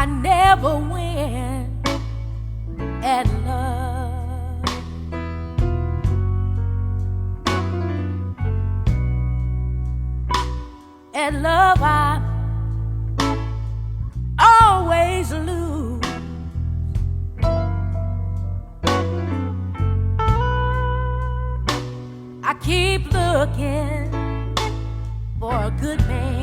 I never win at love. At love I always lose. I keep looking for a good man.